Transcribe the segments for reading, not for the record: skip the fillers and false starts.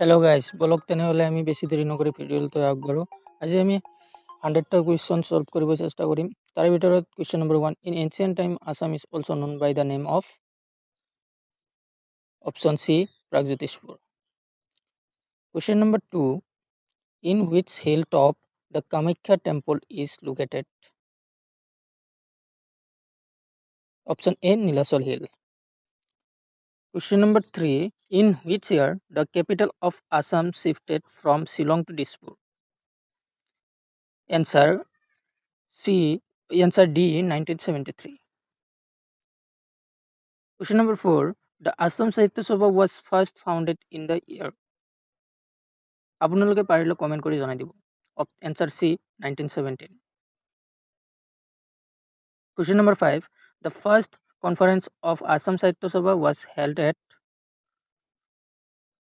Hello guys, বলক তেনেহলে আমি বেছি দেৰি নকৰি ভিডিঅ'টো আগবাঢ়ো। আজি আমি 100টা কুৱেশ্যন সলভ কৰিব চেষ্টা কৰিম। তাৰ ভিতৰত question number 1, in ancient time Assam is also known by the name of option C, Pragjyotishpur. Question number 2, in which hilltop the Kamakhya temple is located? Option A, Nilasol Hill. Question number 3, in which year the capital of Assam shifted from Shillong to Dispur? Answer D, 1973. Question number 4, the Assam Sahitya Sabha was first founded in the year. আপোনালোকে পাৰিলে comment কৰি জনাই দিব। Answer C, 1917. Question number 5, the first conference of Assam Sahitya Sabha was held at.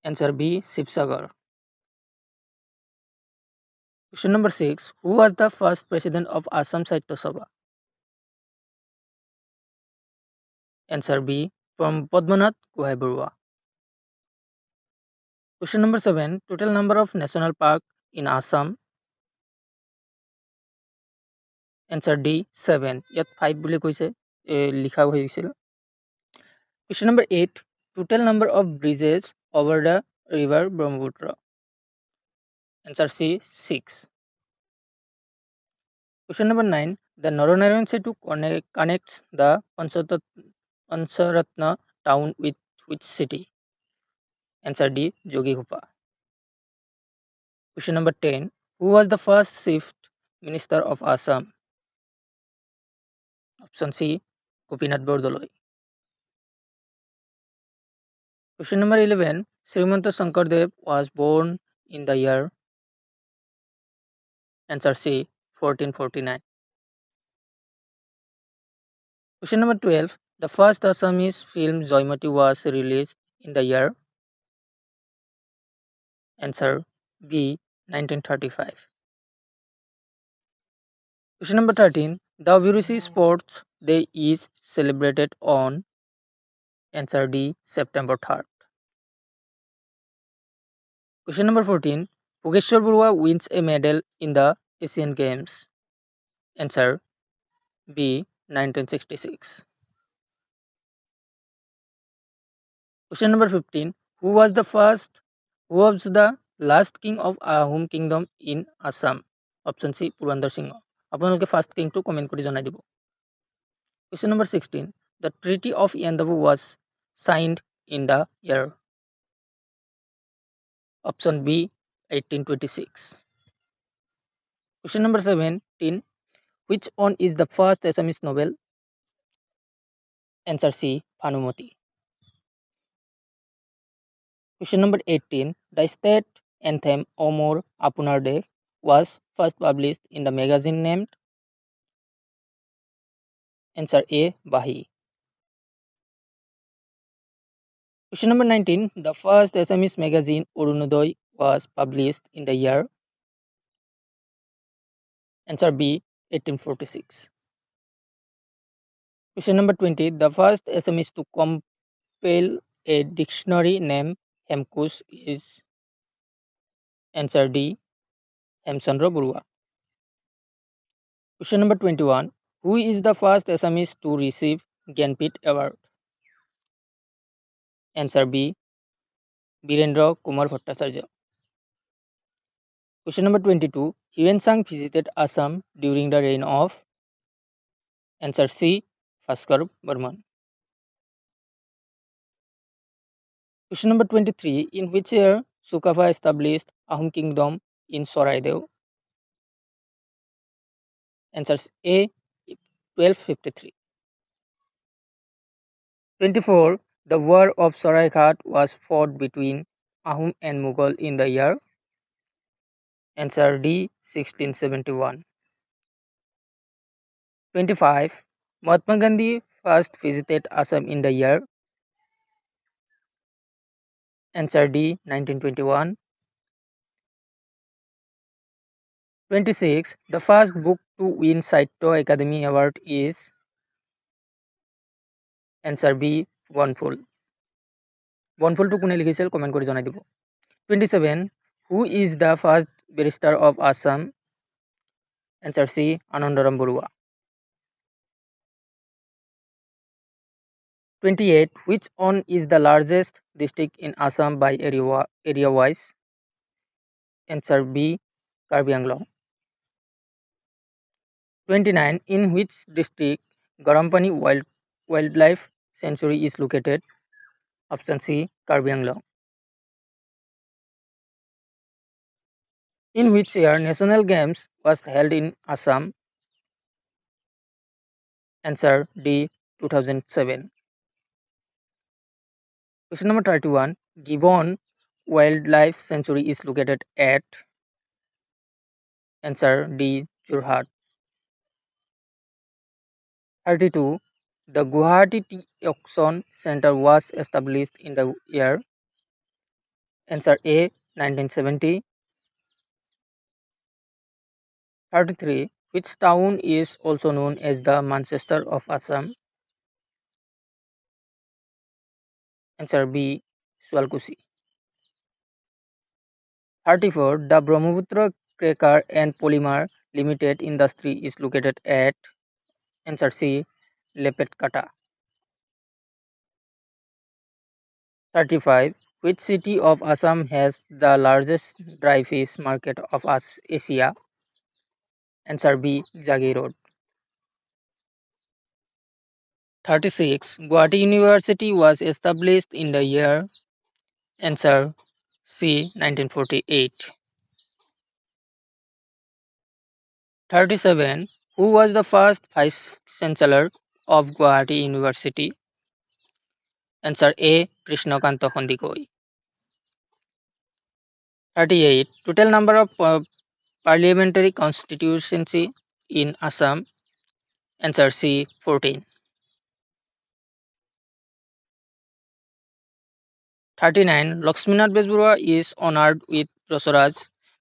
Answer B, Shivsagar. Question number 6, who was the first president of Assam Sahitya Sabha? Answer B, from Padmanath Gohai-Barua. Question number 7, total number of national park in Assam. Answer D, 7. ইয়াত 5 বুলি কৈছে লিখা হৈছিল। Question number 8, total number of bridges over the river Brahmaputra. Answer C, 6. Question number 9, the Naranarayan Setu connects the Pancharatna town with which city? Answer D, Jogighopa. Question number 10, who was the first chief minister of Assam? Option C, Gopinath Bordoloi. Question number 11, Srimanta Shankardev was born in the year. Answer C, 1449. Question number 12, the first Assamese film Joymati was released in the year. Answer B, 1935. Question number 13, the Abhiruchi Sports Day is celebrated on. Answer D, September 3rd. Question number 14, Pogeshwar Barua wins a medal in the Asian Games. Answer B, 1966. Question number 15, who was the last king of Ahom kingdom in Assam? Option C, Purandar Singh. আপোনালোকে first কিংটো comment কৰি জনাই দিব। Question number 16, the Treaty of Yandavu was signed in the year. Option B, 1826. Question number 17, which one is the first Assamese novel? Answer C, Bhanumati. Question number 18, the state anthem Omor Apunar De was first published in the magazine named. Answer A, Bahi. Question number 19, the first Assamese magazine Orunodoi was published in the year. Answer B, 1846. Question number 20, the first Assamese to compile a dictionary named Hemkus is. Answer D, Hemchandra Barua. Question number 21, who is the first Assamese to receive Gyanpith Award? Answer B, Birendra Kumar Bhattacharya. Question number 22, Huyen Sang visited Assam during the reign of. Answer C, Bhaskar Barman. Question number 23, in which year Sukapa established Ahom kingdom in Soraideo? Answer A, 1253. 24, the war of Saraighat was fought between Ahom and Mughal in the year. Answer D, 1671. 25, Mahatma Gandhi first visited Assam in the year. Answer D, 1921. 26, the first book to win Sahitya Academy Award is. Answer B, Bonful. বনফুলটো কোনে লিখিছিল comment কৰি জনাই দিব। 27. Who is the first barrister of Assam? Answer C. Anandaram Barua. 28. Which one is the largest district in Assam by area wise? Answer B. Karbi Anglong. 29. In which district Garampani Wildlife Sanctuary is located? Option C. Karbi Anglong. In which year National Games was held in Assam? Answer D. 2007. Question number 31. Gibbon Wildlife Sanctuary is located at? Answer D. Jorhat. 32. The Guwahati Tea Auction Center was established in the year? Answer A. 1970. 33. Which town is also known as the Manchester of Assam? Answer B. Swalkusi. 34. The Brahmaputra Cracker and Polymer Limited industry is located at? Answer C. Lepetkata. 35. Which city of Assam has the largest dry fish market of Asia? Answer B. Jagi Road. 36. Guwahati University was established in the year? Answer C. 1948. 37. Who was the first Vice Chancellor of Guwahati University? Answer A. Krishnakanta Khandikoi. 38. Total number of parliamentary constituency in Assam? Answer C. 14. 39. Lakshminath Besburua is honored with Rosaraj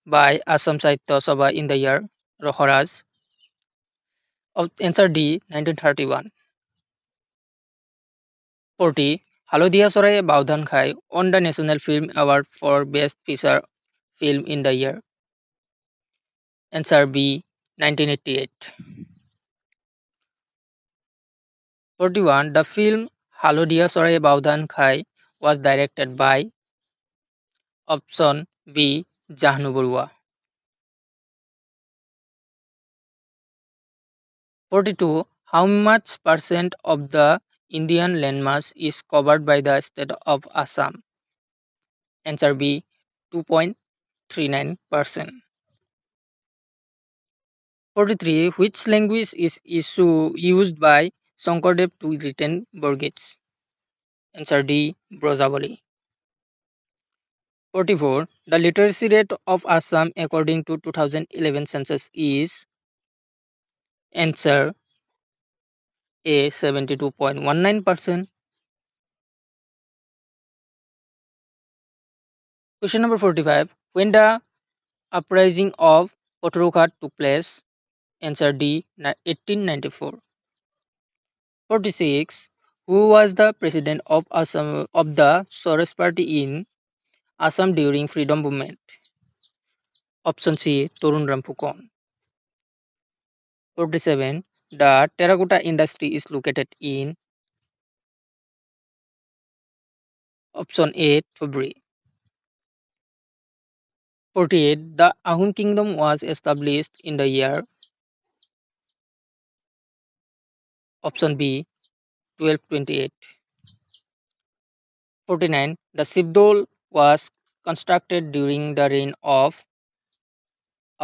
by Assam Sahitya Sabha in the year? Roharaj. Answer D. 1931. 40. Halodia Sorai Baudhan Khai won the National Film Award for Best Feature Film in the year? Answer B. 1988. 41. The film Halodia Sorai Baudhan Khai was directed by? Option B. Jahnu Barua. 42. How much percent of the Indian landmass is covered by the state of Assam? Answer B. 2.39%. 43. Which language is used by Shankardev to written Burgits? Answer D. Brajavali. 44. The literacy rate of Assam according to 2011 census is? Answer A. 72.19%. Question number 45. When the uprising of Potorokat took place? Answer D. 1894. 46. Who was the president of Assam of the Swaraj Party in Assam during freedom movement? Option C. Torun Ram Phukon. 47. The terracotta industry is located in? Option A. Thubri. 48. The Ahom kingdom was established in the year? Option B. 1228. 49. The Shivdol was constructed during the reign of?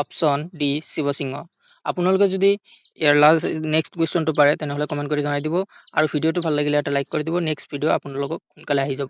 Option D Siva Singha. আপোনালোকে যদি ইয়াৰ next কুৱেশ্যনটো পাৰে তেনেহ'লে comment কৰি জনাই দিব আৰু ভিডিঅ'টো ভাল লাগিলে এটা লাইক কৰি দিব। নেক্সট ভিডিঅ' আপোনালোকক সোনকালে আহি যাব।